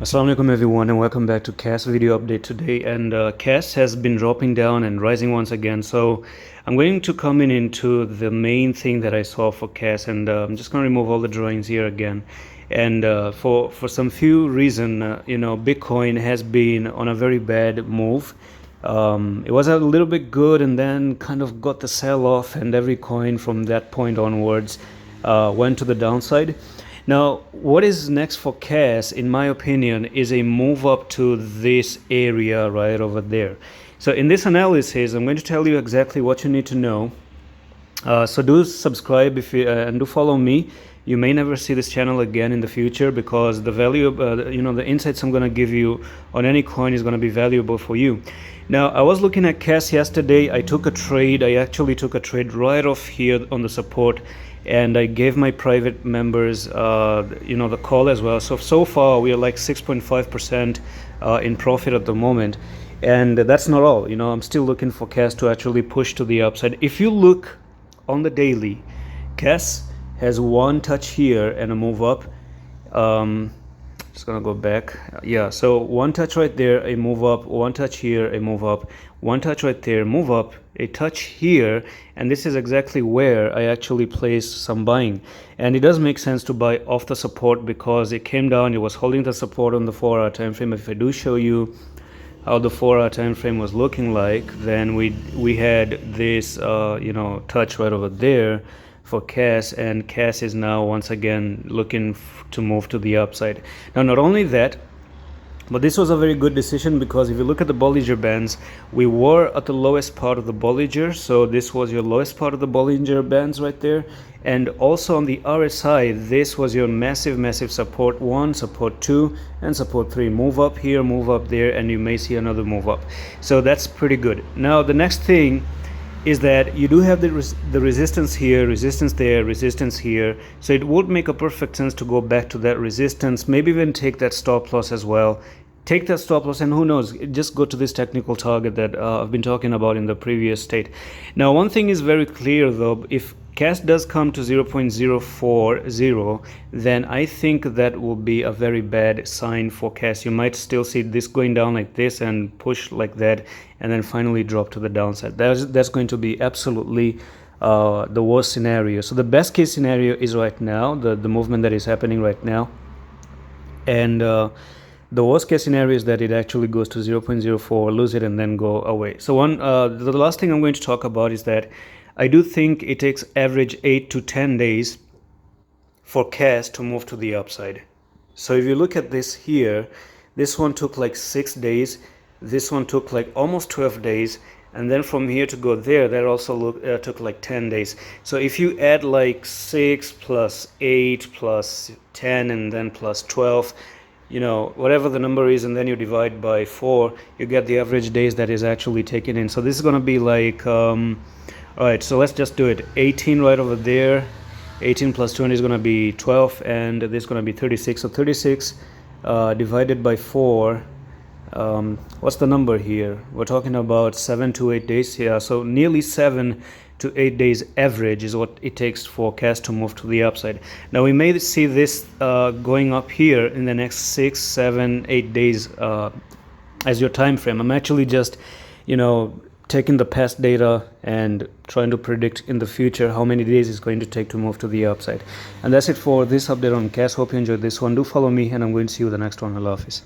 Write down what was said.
Assalamu alaikum everyone, and welcome back to CAS video update today. And CAS has been dropping down and rising once again, so I'm going to come into the main thing that I saw for CAS, and I'm just going to remove all the drawings here again. And for some few reason, Bitcoin has been on a very bad move. It was a little bit good and then kind of got the sell off, and every coin from that point onwards went to the downside. Now, what is next for CAS, in my opinion, is a move up to this area right over there. So in this analysis, I'm going to tell you exactly what you need to know. So do subscribe if you, and do follow me. You may never see this channel again in the future, because the value, the insights I'm going to give you on any coin is going to be valuable for you. Now, I was looking at CAS yesterday. I took a trade. I actually took a trade right off here on the support, and I gave my private members the call as well. So far we are like 6.5% in profit at the moment, and that's not all. I'm still looking for CAS to actually push to the upside. If you look on the daily, CAS has one touch here and a move up. Just gonna go back. Yeah, so one touch right there, a move up, one touch here, a move up, one touch right there, move up, a touch here, and this is exactly where I actually placed some buying. And it does make sense to buy off the support, because it came down, it was holding the support on the 4-hour time frame. If I do show you how the 4-hour time frame was looking like, then we had this touch right over there for CAS, and CAS is now once again looking to move to the upside. Now, not only that, but this was a very good decision, because if you look at the Bollinger Bands, we were at the lowest part of the Bollinger. So this was your lowest part of the Bollinger Bands right there. And also on the RSI, this was your massive support 1, support 2, and support 3. Move up here, move up there, and you may see another move up. So that's pretty good. Now, the next thing is that you do have the resistance here, resistance there, resistance here. So it would make a perfect sense to go back to that resistance, maybe even take that stop loss as well. Take that stop loss, and who knows, just go to this technical target that I've been talking about in the previous state. Now, one thing is very clear though, if CAS does come to 0.040, then I think that will be a very bad sign for CAS. You might still see this going down like this and push like that, and then finally drop to the downside. That's going to be absolutely the worst scenario. So the best case scenario is right now, the movement that is happening right now. And the worst case scenario is that it actually goes to 0.04, lose it, and then go away. So the last thing I'm going to talk about is that I do think it takes average 8 to 10 days for CAS to move to the upside. So if you look at this here, this one took like 6 days, this one took like almost 12 days, and then from here to go there, that also took like 10 days. So if you add like 6 plus 8 plus 10 and then plus 12, whatever the number is, and then you divide by 4, you get the average days that is actually taken in. So this is going to be like all right, so let's just do it. 18 right over there, 18 plus 20 is going to be 12, and this is going to be 36. So 36 divided by 4, what's the number here? We're talking about 7 to 8 days here. So nearly 7 to 8 days average is what it takes for CAS to move to the upside. Now, we may see this going up here in the next 6, 7, 8 days as your time frame. I'm actually just taking the past data and trying to predict in the future how many days it's going to take to move to the upside. And that's it for this update on CAS. Hope you enjoyed this one. Do follow me, and I'm going to see you in the next one. Allah Hafiz.